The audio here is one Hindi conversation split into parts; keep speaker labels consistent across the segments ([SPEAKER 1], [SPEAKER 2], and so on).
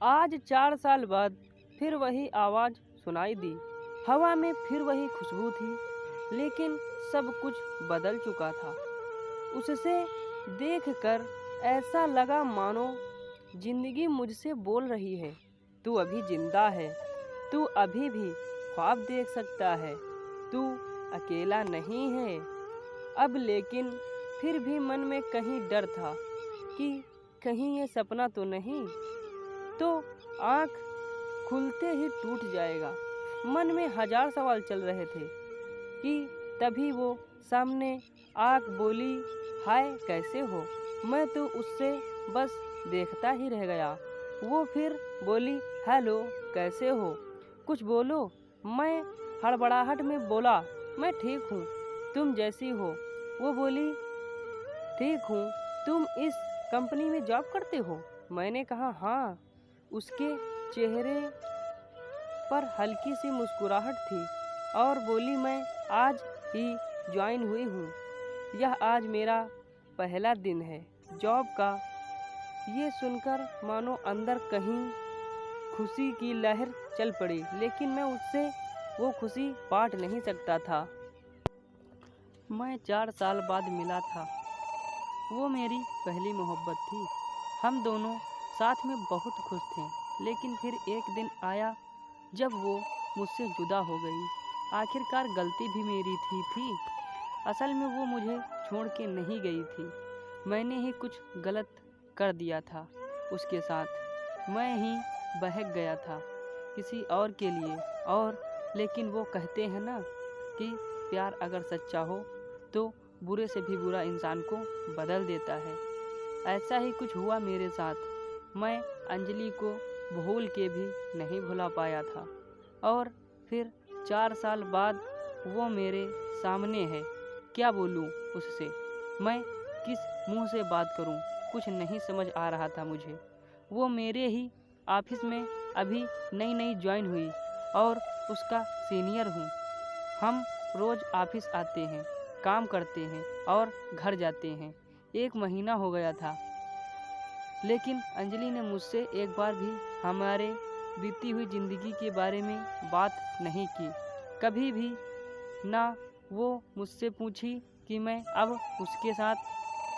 [SPEAKER 1] आज 4 साल बाद फिर वही आवाज़ सुनाई दी। हवा में फिर वही खुशबू थी, लेकिन सब कुछ बदल चुका था। उससे देखकर ऐसा लगा मानो जिंदगी मुझसे बोल रही है, तू अभी जिंदा है, तू अभी भी ख्वाब देख सकता है, तू अकेला नहीं है। अब लेकिन फिर भी मन में कहीं डर था कि कहीं ये सपना तो नहीं, तो आँख खुलते ही टूट जाएगा। मन में हजार सवाल चल रहे थे कि तभी वो सामने आँख बोली, हाय कैसे हो। मैं तो उससे बस देखता ही रह गया। वो फिर बोली, हेलो कैसे हो, कुछ बोलो। मैं हड़बड़ाहट में बोला, मैं ठीक हूँ, तुम जैसी हो। वो बोली, ठीक हूँ, तुम इस कंपनी में जॉब करते हो। मैंने कहा हाँ। उसके चेहरे पर हल्की सी मुस्कुराहट थी और बोली, मैं आज ही ज्वाइन हुई हूँ, यह आज मेरा पहला दिन है जॉब का। ये सुनकर मानो अंदर कहीं खुशी की लहर चल पड़ी, लेकिन मैं उससे वो खुशी बांट नहीं सकता था। मैं 4 साल बाद मिला था। वो मेरी पहली मोहब्बत थी। हम दोनों साथ में बहुत खुश थे, लेकिन फिर एक दिन आया जब वो मुझसे जुदा हो गई। आखिरकार गलती भी मेरी थी। असल में वो मुझे छोड़ के नहीं गई थी, मैंने ही कुछ गलत कर दिया था उसके साथ। मैं ही बहक गया था किसी और के लिए। और लेकिन वो कहते हैं ना कि प्यार अगर सच्चा हो तो बुरे से भी बुरा इंसान को बदल देता है। ऐसा ही कुछ हुआ मेरे साथ। मैं अंजलि को भूल के भी नहीं भुला पाया था, और फिर 4 साल बाद वो मेरे सामने है। क्या बोलूँ उससे, मैं किस मुंह से बात करूँ, कुछ नहीं समझ आ रहा था मुझे। वो मेरे ही ऑफिस में अभी नई ज्वाइन हुई और उसका सीनियर हूँ। हम रोज़ ऑफिस आते हैं, काम करते हैं और घर जाते हैं। 1 महीना हो गया था, लेकिन अंजलि ने मुझसे एक बार भी हमारे बीती हुई ज़िंदगी के बारे में बात नहीं की। कभी भी ना वो मुझसे पूछी कि मैं अब उसके साथ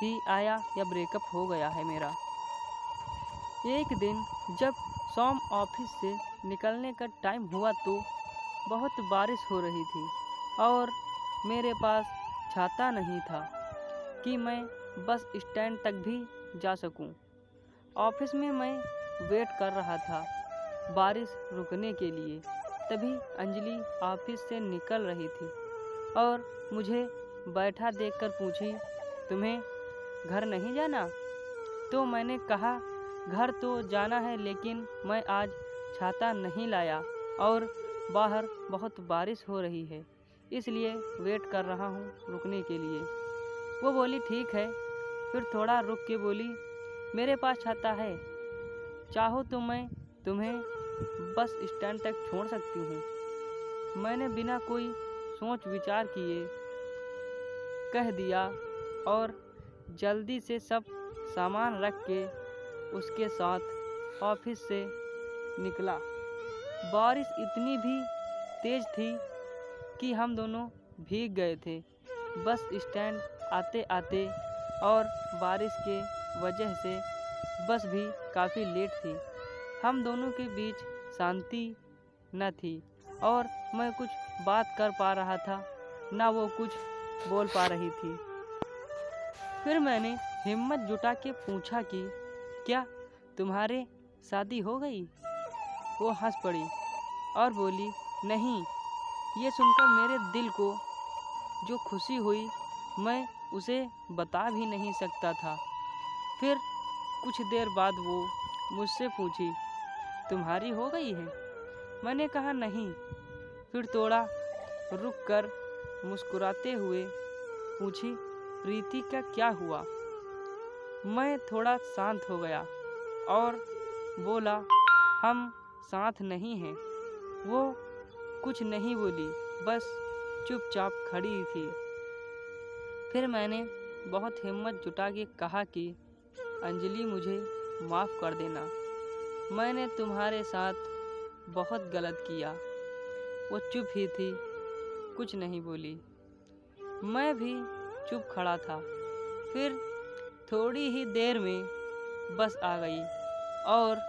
[SPEAKER 1] ही आया या ब्रेकअप हो गया है मेरा। एक दिन जब शाम ऑफिस से निकलने का टाइम हुआ तो बहुत बारिश हो रही थी और मेरे पास छाता नहीं था कि मैं बस स्टैंड तक भी जा सकूं। ऑफिस में मैं वेट कर रहा था बारिश रुकने के लिए। तभी अंजलि ऑफिस से निकल रही थी और मुझे बैठा देखकर पूछी, तुम्हें घर नहीं जाना? तो मैंने कहा, घर तो जाना है, लेकिन मैं आज छाता नहीं लाया और बाहर बहुत बारिश हो रही है, इसलिए वेट कर रहा हूँ रुकने के लिए। वो बोली, ठीक है। फिर थोड़ा रुक के बोली, मेरे पास छाता है, चाहो तो मैं तुम्हें बस स्टैंड तक छोड़ सकती हूँ। मैंने बिना कोई सोच विचार किए कह दिया और जल्दी से सब सामान रख के उसके साथ ऑफिस से निकला। बारिश इतनी भी तेज़ थी कि हम दोनों भीग गए थे बस स्टैंड आते आते, और बारिश के वजह से बस भी काफ़ी लेट थी। हम दोनों के बीच शांति न थी और मैं कुछ बात कर पा रहा था, ना वो कुछ बोल पा रही थी। फिर मैंने हिम्मत जुटा के पूछा कि क्या तुम्हारे शादी हो गई? वो हंस पड़ी और बोली, नहीं। ये सुनकर मेरे दिल को जो खुशी हुई मैं उसे बता भी नहीं सकता था। फिर कुछ देर बाद वो मुझसे पूछी, तुम्हारी हो गई है? मैंने कहा नहीं। फिर थोड़ा रुक कर मुस्कुराते हुए पूछी, प्रीति का क्या हुआ? मैं थोड़ा शांत हो गया और बोला, हम साथ नहीं हैं। वो कुछ नहीं बोली, बस चुपचाप खड़ी थी। फिर मैंने बहुत हिम्मत जुटा के कहा कि अंजलि मुझे माफ़ कर देना, मैंने तुम्हारे साथ बहुत गलत किया। वो चुप ही थी, कुछ नहीं बोली। मैं भी चुप खड़ा था। फिर थोड़ी ही देर में बस आ गई और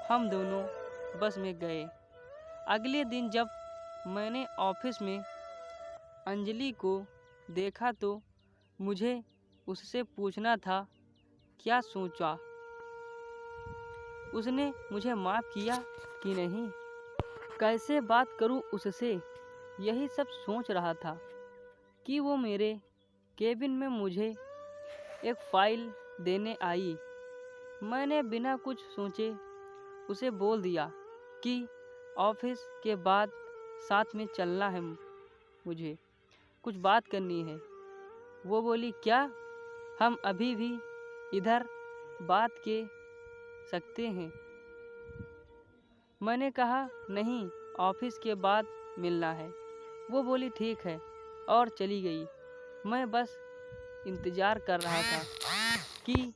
[SPEAKER 1] हम दोनों बस में गए। अगले दिन जब मैंने ऑफिस में अंजलि को देखा तो मुझे उससे पूछना था क्या सोचा, उसने मुझे माफ़ किया कि नहीं, कैसे बात करूं उससे। यही सब सोच रहा था कि वो मेरे केबिन में मुझे एक फ़ाइल देने आई। मैंने बिना कुछ सोचे उसे बोल दिया कि ऑफिस के बाद साथ में चलना है, मुझे कुछ बात करनी है। वो बोली क्या, हम अभी भी इधर बात के सकते हैं। मैंने कहा नहीं, ऑफिस के बाद मिलना है। वो बोली ठीक है और चली गई। मैं बस इंतज़ार कर रहा था कि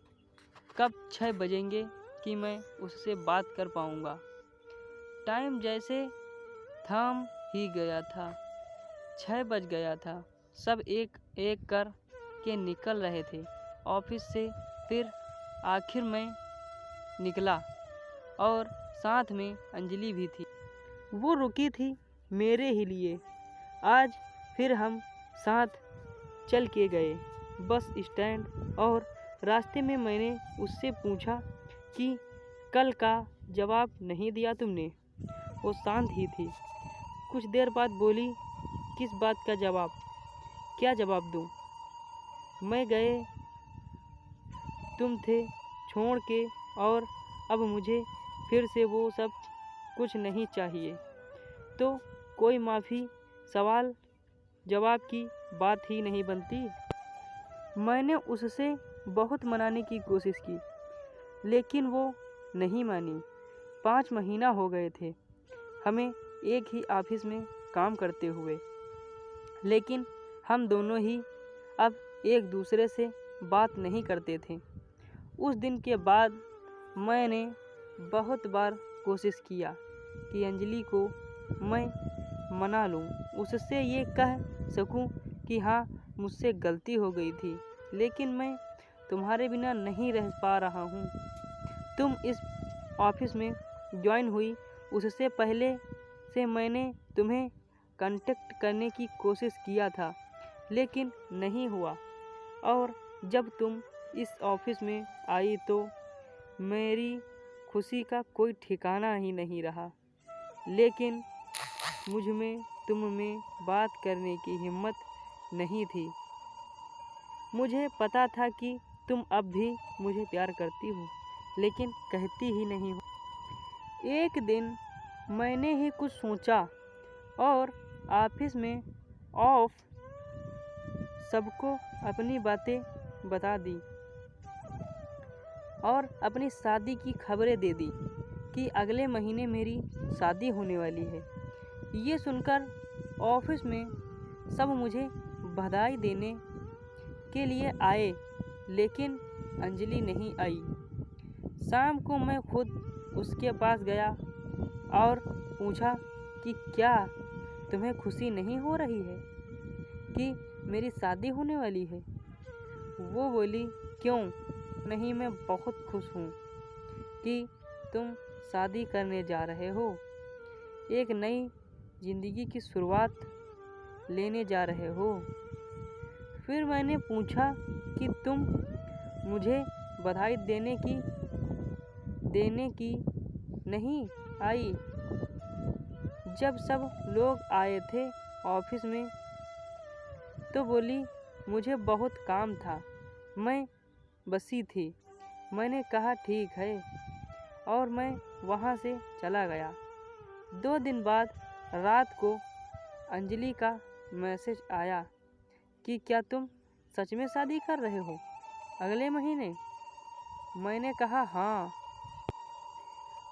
[SPEAKER 1] कब 6 बजेंगे कि मैं उससे बात कर पाऊँगा। टाइम जैसे थम ही गया था। 6 बज गया था। सब एक एक कर के निकल रहे थे ऑफिस से। फिर आखिर मैं निकला और साथ में अंजलि भी थी। वो रुकी थी मेरे ही लिए। आज फिर हम साथ चल के गए बस स्टैंड और रास्ते में मैंने उससे पूछा कि कल का जवाब नहीं दिया तुमने। वो शांत ही थी। कुछ देर बाद बोली किस बात का जवाब, क्या जवाब दूँ। मैं गए तुम थे छोड़ के और अब मुझे फिर से वो सब कुछ नहीं चाहिए। तो कोई माफ़ी सवाल जवाब की बात ही नहीं बनती। मैंने उससे बहुत मनाने की कोशिश की लेकिन वो नहीं मानी। 5 महीना हो गए थे हमें एक ही ऑफिस में काम करते हुए, लेकिन हम दोनों ही अब एक दूसरे से बात नहीं करते थे। उस दिन के बाद मैंने बहुत बार कोशिश किया कि अंजलि को मैं मना लूं, उससे ये कह सकूं कि हाँ मुझसे गलती हो गई थी, लेकिन मैं तुम्हारे बिना नहीं रह पा रहा हूँ। तुम इस ऑफिस में ज्वाइन हुई उससे पहले से मैंने तुम्हें कांटेक्ट करने की कोशिश किया था लेकिन नहीं हुआ, और जब तुम इस ऑफिस में आई तो मेरी खुशी का कोई ठिकाना ही नहीं रहा। लेकिन मुझ में तुम में बात करने की हिम्मत नहीं थी। मुझे पता था कि तुम अब भी मुझे प्यार करती हो लेकिन कहती ही नहीं हो। एक दिन मैंने ही कुछ सोचा और ऑफिस में ऑफ सबको अपनी बातें बता दी और अपनी शादी की खबरें दे दी कि अगले महीने मेरी शादी होने वाली है। ये सुनकर ऑफिस में सब मुझे बधाई देने के लिए आए लेकिन अंजलि नहीं आई। शाम को मैं खुद उसके पास गया और पूछा कि क्या तुम्हें खुशी नहीं हो रही है कि मेरी शादी होने वाली है। वो बोली क्यों नहीं, मैं बहुत खुश हूँ कि तुम शादी करने जा रहे हो, एक नई ज़िंदगी की शुरुआत लेने जा रहे हो। फिर मैंने पूछा कि तुम मुझे बधाई देने की नहीं आई। जब सब लोग आए थे ऑफिस में तो बोली मुझे बहुत काम था, मैं बसी थी। मैंने कहा ठीक है और मैं वहाँ से चला गया। 2 दिन बाद रात को अंजलि का मैसेज आया कि क्या तुम सच में शादी कर रहे हो अगले महीने। मैंने कहा हाँ।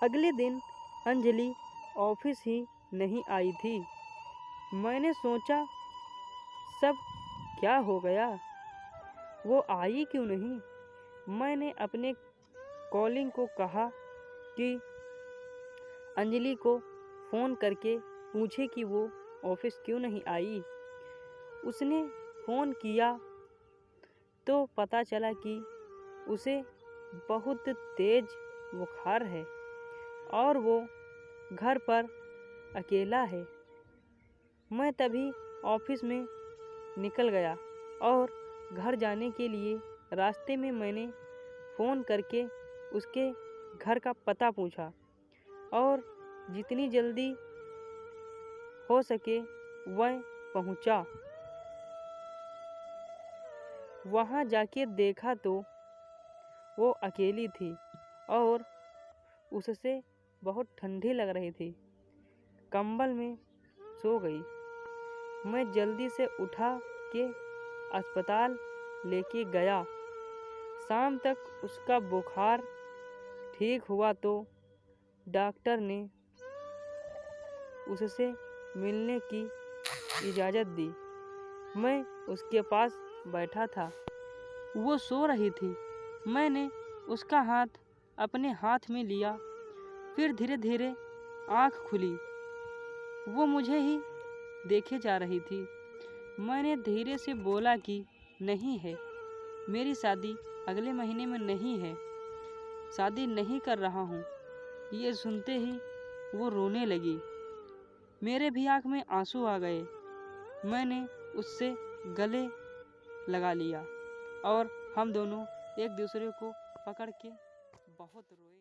[SPEAKER 1] अगले दिन अंजलि ऑफिस ही नहीं आई थी। मैंने सोचा सब क्या हो गया, वो आई क्यों नहीं। मैंने अपने कॉलिंग को कहा कि अंजलि को फ़ोन करके पूछे कि वो ऑफिस क्यों नहीं आई। उसने फ़ोन किया तो पता चला कि उसे बहुत तेज़ बुखार है और वो घर पर अकेला है। मैं तभी ऑफिस में निकल गया और घर जाने के लिए रास्ते में मैंने फ़ोन करके उसके घर का पता पूछा और जितनी जल्दी हो सके वह पहुंचा। वहां जाके देखा तो वो अकेली थी और उससे बहुत ठंडी लग रही थी। कंबल में सो गई। मैं जल्दी से उठा के अस्पताल लेके गया। शाम तक उसका बुखार ठीक हुआ तो डॉक्टर ने उससे मिलने की इजाज़त दी। मैं उसके पास बैठा था। वो सो रही थी। मैंने उसका हाथ अपने हाथ में लिया। फिर धीरे धीरे आँख खुली। वो मुझे ही देखे जा रही थी। मैंने धीरे से बोला कि नहीं है, मेरी शादी अगले महीने में नहीं है, शादी नहीं कर रहा हूँ। ये सुनते ही वो रोने लगी। मेरे भी आँख में आंसू आ गए। मैंने उससे गले लगा लिया और हम दोनों एक दूसरे को पकड़ के बहुत रोए।